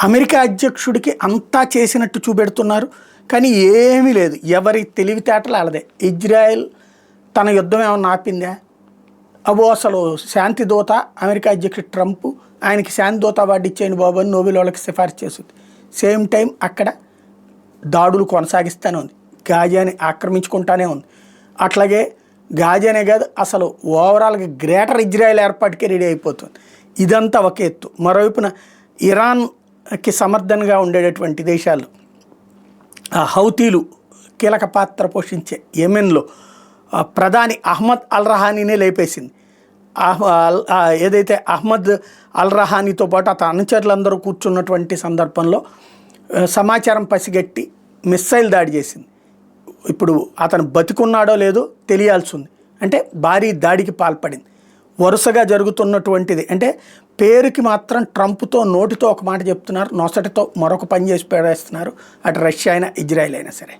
America అధ్యక్షుడికి అంతా చేసినట్టు చూపెడుతున్నారు, కానీ ఏమీ లేదు. ఎవరి తెలివితేటలు అలాదే. ఇజ్రాయెల్ తన యుద్ధం ఏమన్నా ఆపిందా? అబో అసలు శాంతి దూత అమెరికా అధ్యక్షుడు ట్రంప్, ఆయనకి శాంతి దూత అవార్డు ఇచ్చేయండి బాబు అని నోబెల్ వాళ్ళకి సిఫార్సు చేస్తుంది. సేమ్ టైం అక్కడ దాడులు కొనసాగిస్తూనే ఉంది, గాజాని ఆక్రమించుకుంటానే ఉంది. అట్లాగే గాజానే కాదు, అసలు ఓవరాల్గా గ్రేటర్ ఇజ్రాయెల్ ఏర్పాటుకే రెడీ అయిపోతుంది. ఇదంతా ఒక ఎత్తు. మరోవైపున ఇరాన్కి సమర్థనగా ఉండేటటువంటి దేశాలు, హౌతీలు కీలక పాత్ర పోషించే యెమెన్లో ప్రధాని అహ్మద్ అల్ రహానీనే లేపేసింది. ఏదైతే అహ్మద్ అల్ రహానీతో పాటు అతని అనుచరులందరూ కూర్చున్నటువంటి సందర్భంలో సమాచారం పసిగట్టి మిస్సైల్ దాడి చేసింది. ఇప్పుడు అతను బతికున్నాడో లేదో తెలియాల్సి ఉంది. అంటే భారీ దాడికి పాల్పడింది. వరుసగా జరుగుతున్నటువంటిది. అంటే పేరుకి మాత్రం ట్రంప్తో నోటితో ఒక మాట చెప్తున్నారు, నొసటితో మరొక పని చేసి పడేస్తున్నారు. అటు రష్యా అయినా ఇజ్రాయెల్ అయినా సరే.